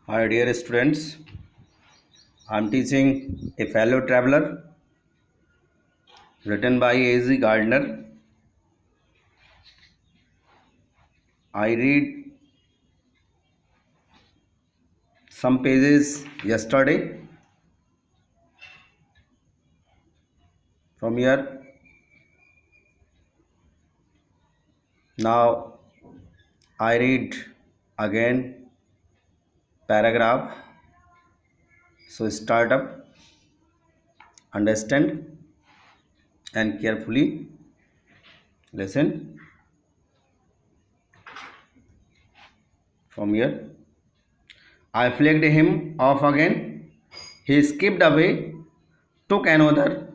Hi, dear students. I am teaching A Fellow Traveler, written by A.Z. Gardner. I read some pages yesterday. From here, now I read again paragraph. So start up, understand, and carefully listen. From here, I flagged him off again. He skipped away, took another,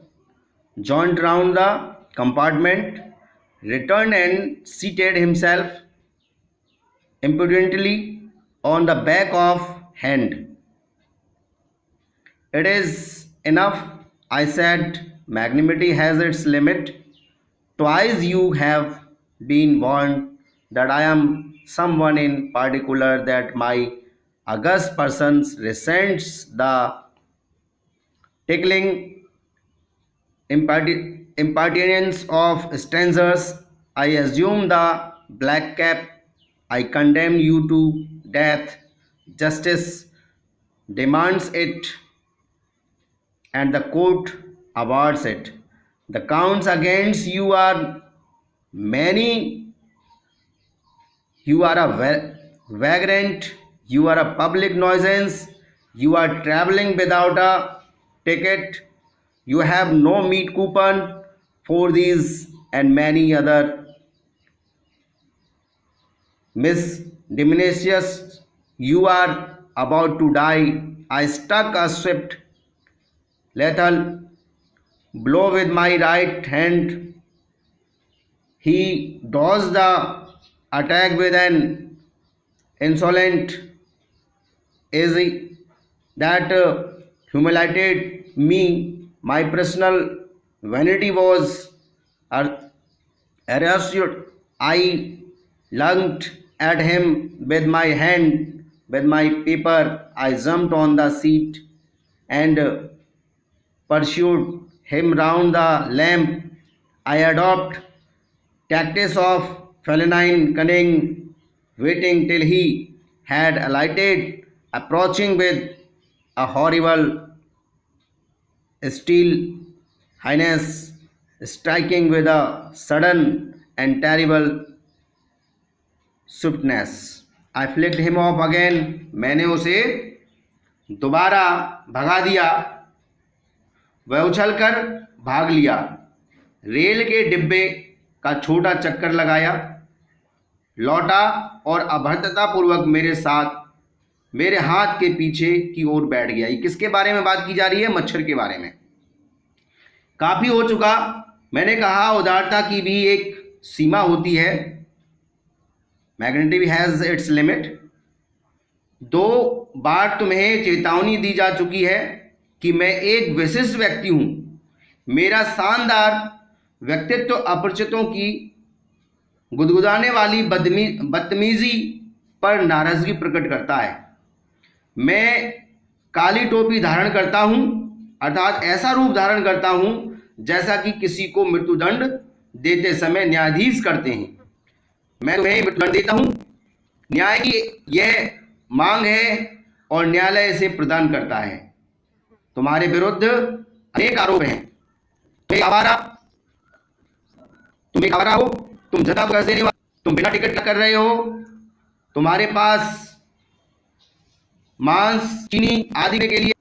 joined round the compartment, returned and seated himself impudently on the back of hand. It is enough, I said. Magnanimity has its limit. Twice you have been warned that I am someone in particular, that my august persons resents the tickling impertinence of strangers. I assume the black cap. I condemn you to death. Justice demands it, and the court awards it. The counts against you are many. You are a vagrant. You are a public nuisance. You are traveling without a ticket. You have no meat coupon. For these and many other misdemeanors, you are about to die. I struck a swift, lethal blow with my right hand. He dodged the attack with an insolent easy that humiliated me. My personal vanity was aroused. I lunged at him with my hand, with my paper. I jumped on the seat and pursued him round the lamp. I adopt tactics of feline cunning, waiting till he had alighted, approaching with a horrible steel highness, striking with a sudden and terrible swiftness. I flicked him off again. मैंने उसे दोबारा भगा दिया. वह उछलकर भाग लिया. Rail के डिब्बे का छोटा चक्कर लगाया, लौटा और अभद्रतापूर्वक मेरे साथ मेरे हाथ के पीछे की ओर बैठ गया. ये किसके बारे में बात की जा रही है? मच्छर के बारे में. काफी हो चुका. मैंने कहा उदारता की भी एक सीमा होती है. Magnetic has its limit. 2 बार तुम्हें चेतावनी दी जा चुकी है कि मैं एक विशिष्ट व्यक्ति हूं. मेरा शानदार व्यक्तित्व अपरिचितों की गुदगुदाने वाली बदतमीजी पर नाराजगी प्रकट करता है. मैं काली टोपी धारण करता हूं, अर्थात ऐसा रूप धारण करता हूं जैसा कि किसी को मृत्युदंड देते समय न्यायाधीश करते हैं. मैं तुम्हें मृत्युदंड देता हूं. न्याय की यह मांग है और न्यायालय इसे प्रदान करता है. तुम्हारे विरुद्ध अनेक आरोप हैं. तुम एक आवारा हो. तुम जनता कर्ज देने वाले. तुम बिना टिकट कर रहे हो. तुम्हारे पास मांस, चीनी आदि के लिए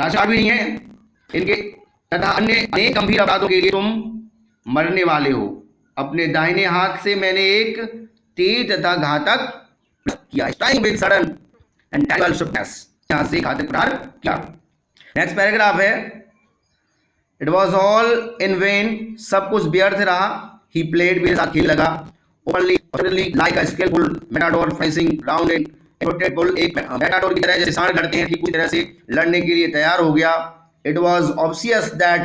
राशन भी नहीं है. इनके तथा अन्य अनेक गंभीर अपराधों के लिए तुम मरने वाले हो. अपने दाहिने हाथ से मैंने एक तेज तथा घातक किया. Striking with sudden and terrible swiftness. यहां से घातक प्रहार किया. नेक्स्ट पैराग्राफ है. It was all in when. सब कुछ व्यर्थ रहा. ही प्लेड, मेरे साथ खेल लगा. Openly like a skillful matador facing round in bull. एक मैटाडोर की तरह जैसे सांड करते हैं, ठीक उसी तरह से लड़ने के लिए तैयार हो गया. It was obvious that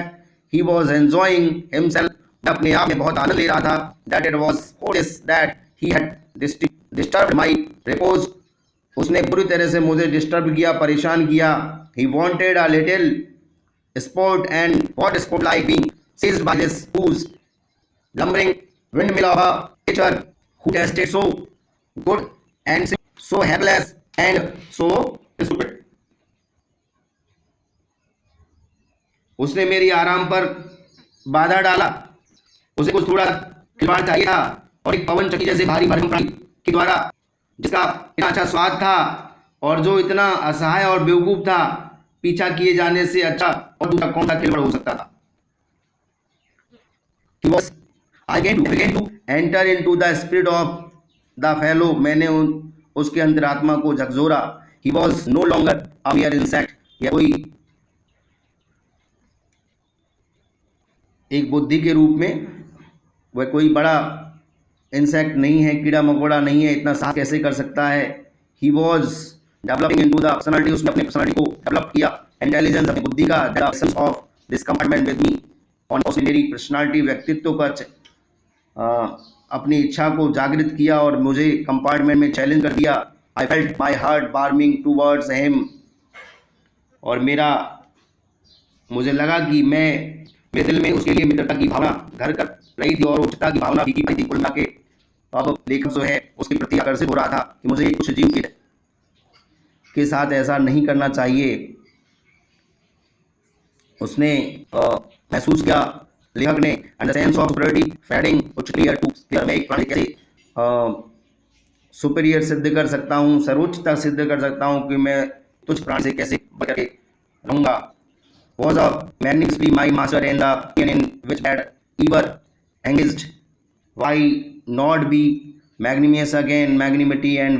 he was enjoying himself. अपने आप में बहुत आनंद ले रहा था. That it was obvious that he had disturbed my repose. उसने बुरी तरह से मुझे डिस्टर्ब किया, परेशान किया। He wanted a little sport, and what sport like being seized by this whose lumbering windmill of a teacher who tasted so good and so helpless and so stupid. उसने मेरी आराम पर बाधा डाला। उसे कुछ थोड़ा खिलवाड़ चाहिए था और एक पवन चक्की जैसे भारी भरकम प्राणी के द्वारा, जिसका इतना अच्छा स्वाद था और जो इतना असहाय और बेवकूफ था, पीछा किए जाने से अच्छा और दूसरा कौन सा खिलवाड़ हो सकता था। I began to enter into the spirit of the fellow. मैंने उसके अंतरात्मा को झकझोरा। He was no longer a mere insect. यह कोई एक बुद्धि के रूप में, वह कोई बड़ा इंसेक्ट नहीं है, कीड़ा मकोड़ा नहीं है, इतना साहस कैसे कर सकता है। He was developing into the personality. उसने अपनी पर्सनालिटी को डेवलप किया, इंटेलिजेंस अपनी बुद्धि का, the of this compartment with me. और उसने मेरी पर्सनालिटी, व्यक्तित्व का अपनी इच्छा को जागृत किया और मुझे कंपार्टमेंट में चैलेंज कर दिया। I felt my heart warming towards him, और मुझे लगा कि मेरे दिल में उसके लिए मित्रता की भावना घर कर रही थी और उच्चता की भावना फीकी पड़ी थी। कुल मिला के अब लेखक जो है उसके प्रति आकर्षित हो रहा था कि मुझे कुछ जीव के साथ ऐसा नहीं करना चाहिए। उसने महसूस किया, लेखक ने, under sense of superiority fading उच्चतर टू क्लियर, मैं एक प्राणी कैसे सुपीरियर सिद्ध कर सकता हूँ, सर्वोच्चता सिद्ध कर सकता हूँ कि मैं तुझ प्राणी से कैसे बढ़ के रहूँगा। Was a magnificently my master and the pen in which had ever engaged. Why not be magnanimous again? Magnanimity and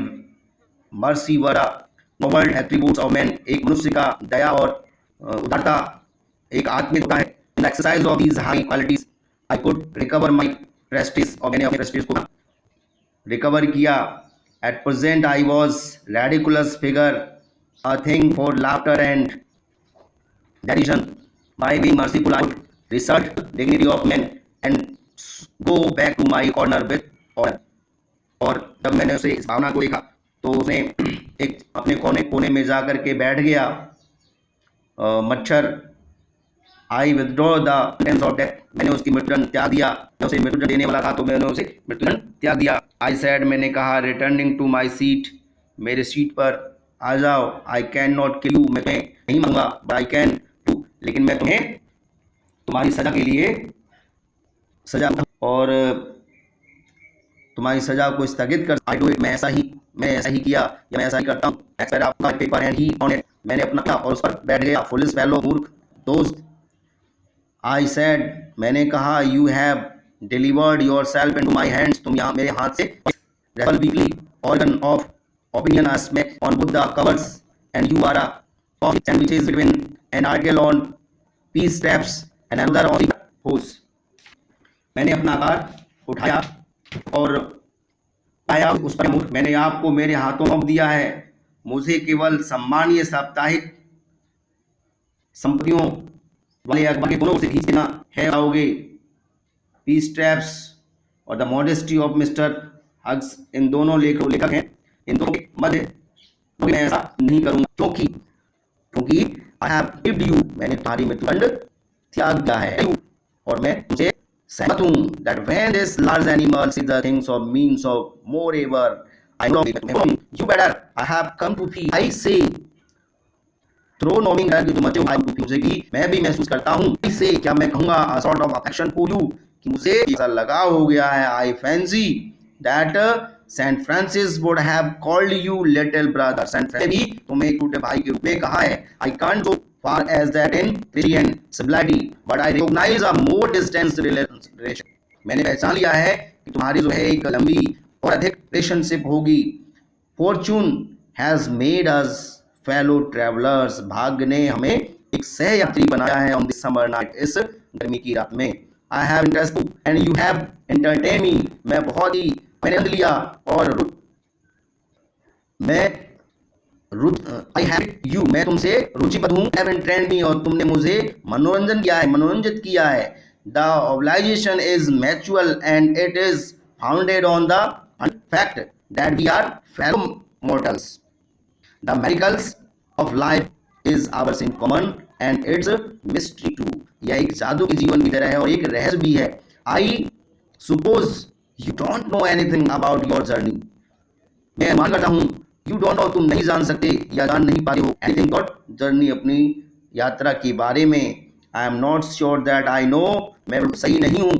mercy were the noble attributes of man. एक मनुष्य का दया और उदारता एक आत्मिक होता है। In the exercise of these high qualities, I could recover my prestige, और मैंने अपने prestige को recover किया। At present, I was ridiculous figure, a thing for laughter and derision. By being merciful, I would reassert the dignity of men and go back to my corner with honor. और जब मैंने उसे इस भावना को देखा तो उसने एक अपने कोने में जाकर के बैठ गया। मच्छर, I withdraw the sentence of death, मैंने उसकी मृत्युदंड त्याग दिया। मैं उसे मृत्युदंड देने वाला था तो मैंने उसे मृत्युदंड त्याग दिया। आई सेड, मैंने कहा, रिटर्निंग टू माई सीट, मेरे सीट पर आ जाओ। I can not kill you, मैं तुम्हें नहीं मांगा, बट आई कैन टू, लेकिन मैं तुम्हें तुम्हारी सजा के लिए सजा और तुम्हारी सजा को स्थगित कर। आई डू इट, मैं ऐसा ही किया या मैं ऐसा ही करता हूँ। एक्सपेक्ट आपका paper and he on it, मैंने अपना किया और उस पर बैठ गया। फुलिश फेलो, मूर्ख दोस्त। आई सेड, मैंने कहा, you have delivered your self into my hands, तुम यहाँ मेरे हाथ से rebel weekly organ of opinion are smack on both the covers, and you are a coffee sandwiches between an article on peace straps and another on the hose. मैंने अपना आकार उठाया और पाया उस पर मुठ, मैंने आपको मेरे हाथों सौंप दिया है। मुझे केवल सम्मानीय साप्ताहिक संपत्तियों वाले अखबार के दोनों से खींच देना है आओगे। पीस स्ट्रैप्स और the modesty of Mr Hughes, इन दोनों लेखक हैं, इन दोनों के मध्य मैं ऐसा नहीं करूंगा क्योंकि आई हैव गिव्ड यू, मैंने तुम्हारी मृत्युदंड त्याग दिया है और मैं तुमसे सहमत हूं। That when this large animal sees the things of means of more ever I know you better I have come to feel, I say throw नोमिंग that कि तुम अच्छे आई टू फील कि मैं भी महसूस करता हूं। इससे क्या मैं कहूंगा a sort of affection for you, कि मुझे ऐसा लगाव हो गया है। I fancy that Saint Francis would have called you little brother, Saint Francis भी तुम्हें एक छोटे भाई के रूप में कहा है। I can't go far as that in Christian civility, but I recognise a more distance relation, मैंने पहचान लिया है कि तुम्हारी जो है एक लंबी और अधिक रिलेशनशिप होगी। Fortune has made us fellow travellers, भाग्य ने हमें एक सहयात्री बनाया है ऑन दिस समर नाइट, इस गर्मी की रात में। I have interest and you have entertain me, मैंने आनंद लिया और आई हैव यू, मैं तुमसे रुचिबद्ध हूँ। हैव एंटरटेन मी, और तुमने मुझे मनोरंजित किया है। The obligation is mutual and it is founded on the fact that we are fellow mortals, the miracles of life is ours in common and its mystery too. यह एक जादू के जीवन की तरह है और एक रहस्य भी है। I suppose you don't know anything about your journey. मैं मान करता हूँ यू डोंट नो, तुम नहीं जान सकते या जान नहीं पाते हो एनीथिंग अबाउट जर्नी, अपनी यात्रा के बारे में। I am not sure that I know, मैं सही नहीं हूँ।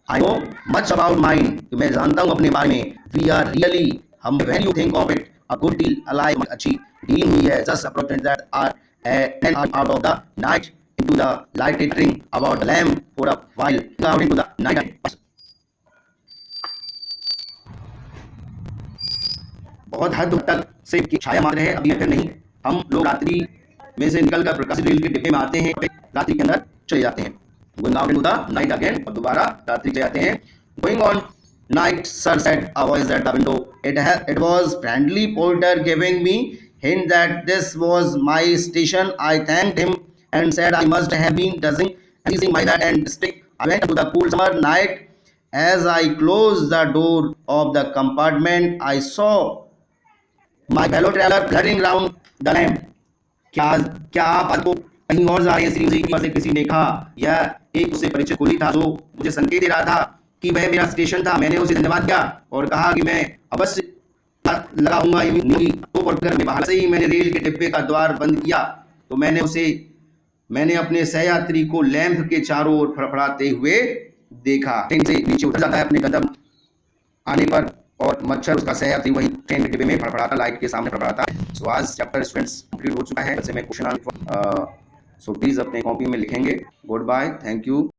I know much about mind, तो मैं जानता हूँ अपने बारे में। वी आर रियली, हम when you think of it, a good deal alive, अच्छी डील हुई है। Just approach that are an out of the night into the light glittering about the lamp for a while out into the night। बहुत हद तक से छाया मात्र है, अभी फिर नहीं। हम लोग रात्रि में से निकलकर प्रकाशित रेल के डिब्बे में आते हैं, रात्रि के अंदर चले जाते हैं। Going out into the night again, और दोबारा रात्रि चले जाते हैं। Going on night sir said a voice at the window, it was friendly porter giving me hint that this was my station. I thanked him and said I must have been dozing by that and stick. I went to the cool summer night. As I closed the door of the compartment, I saw my fellow traveler fluttering round the lamp. क्या आप आपको कहीं और जा रहे हैं? श्री जी से किसी ने कहा। यह एक उससे परिचित कुली था जो मुझे संकेत दे रहा था कि वह मेरा स्टेशन था। मैंने उसे धन्यवाद किया और कहा कि मैं अवश्य लगाऊंगा। तो पढ़कर में बाहर से ही मैंने रेल के डिब्बे का द्वार बंद किया तो मैंने अपने सहयात्री को लैंप के चारों ओर फड़फड़ाते हुए देखा। ट्रेन से नीचे उतर जाता है अपने कदम आने पर, और मच्छर उसका सहयात्री वही ट्रेन के डिब्बे में फड़फड़ाता, लाइट के सामने फड़फड़ाता है। सो आज चैप्टर स्टूडेंट्स कंप्लीट हो चुका है। वैसे मैं क्वेश्चन आंसर सो प्लीज़ अपने कॉपी में लिखेंगे। Good bye, thank you.